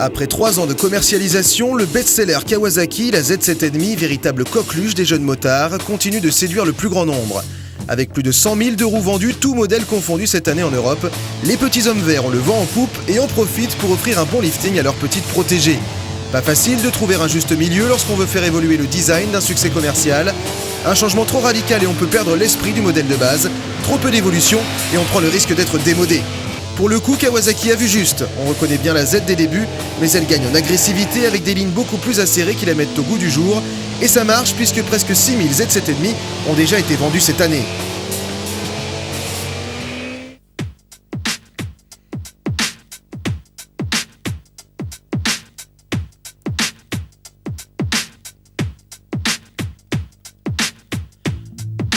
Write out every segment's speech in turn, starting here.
Après 3 ans de commercialisation, le best-seller Kawasaki, la Z7,5, véritable coqueluche des jeunes motards, continue de séduire le plus grand nombre. Avec plus de 100 000 de roues vendues, tous modèles confondus cette année en Europe, les petits hommes verts ont le vent en poupe et en profitent pour offrir un bon lifting à leurs petites protégées. Pas facile de trouver un juste milieu lorsqu'on veut faire évoluer le design d'un succès commercial. Un changement trop radical et on peut perdre l'esprit du modèle de base. Trop peu d'évolution et on prend le risque d'être démodé. Pour le coup, Kawasaki a vu juste. On reconnaît bien la Z des débuts, mais elle gagne en agressivité avec des lignes beaucoup plus acérées qui la mettent au goût du jour. Et ça marche puisque presque 6000 Z7,5 ont déjà été vendus cette année.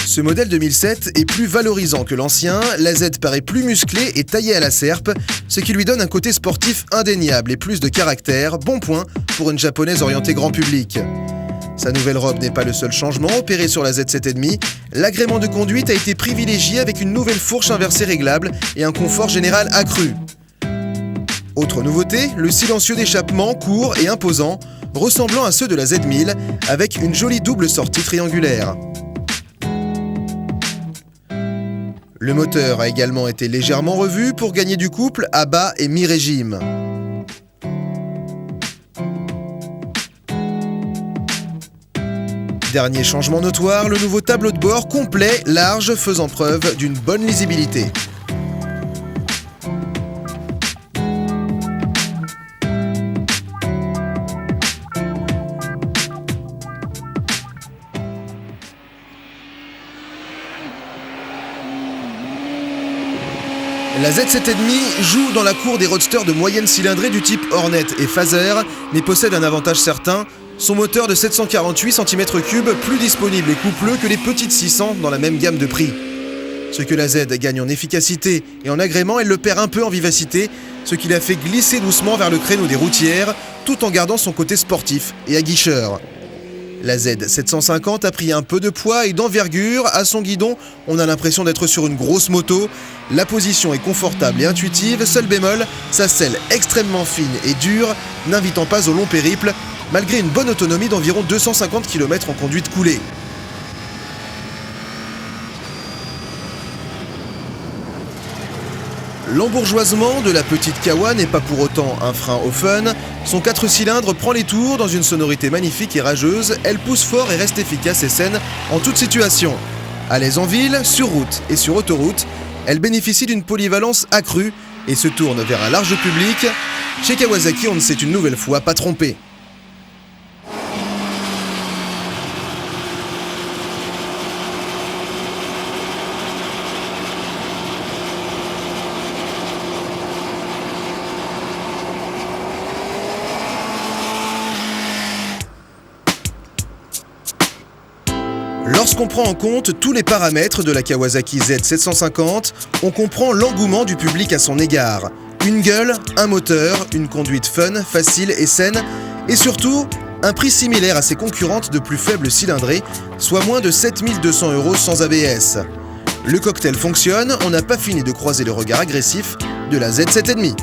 Ce modèle 2007 est plus valorisant que l'ancien, la Z paraît plus musclée et taillée à la serpe, ce qui lui donne un côté sportif indéniable et plus de caractère, bon point pour une japonaise orientée grand public. Sa nouvelle robe n'est pas le seul changement opéré sur la Z7,5, l'agrément de conduite a été privilégié avec une nouvelle fourche inversée réglable et un confort général accru. Autre nouveauté, le silencieux d'échappement court et imposant, ressemblant à ceux de la Z1000, avec une jolie double sortie triangulaire. Le moteur a également été légèrement revu pour gagner du couple à bas et mi-régime. Dernier changement notoire, le nouveau tableau de bord complet, large, faisant preuve d'une bonne lisibilité. La Z7,5 joue dans la cour des roadsters de moyenne cylindrée du type Hornet et Phaser, mais possède un avantage certain, son moteur de 748 cm3 plus disponible et coupleux que les petites 600 dans la même gamme de prix. Ce que la Z gagne en efficacité et en agrément, elle le perd un peu en vivacité, ce qui la fait glisser doucement vers le créneau des routières, tout en gardant son côté sportif et aguicheur. La Z750 a pris un peu de poids et d'envergure. À son guidon, on a l'impression d'être sur une grosse moto. La position est confortable et intuitive. Seul bémol, sa selle extrêmement fine et dure, n'invitant pas au long périple, malgré une bonne autonomie d'environ 250 km en conduite coulée. L'embourgeoisement de la petite Kawa n'est pas pour autant un frein au fun. Son 4 cylindres prend les tours dans une sonorité magnifique et rageuse. Elle pousse fort et reste efficace et saine en toute situation. À l'aise en ville, sur route et sur autoroute, elle bénéficie d'une polyvalence accrue et se tourne vers un large public. Chez Kawasaki, on ne s'est une nouvelle fois pas trompé. Lorsqu'on prend en compte tous les paramètres de la Kawasaki Z750, on comprend l'engouement du public à son égard. Une gueule, un moteur, une conduite fun, facile et saine, et surtout, un prix similaire à ses concurrentes de plus faible cylindrée, soit moins de 7 200 € sans ABS. Le cocktail fonctionne, on n'a pas fini de croiser le regard agressif de la Z7,5.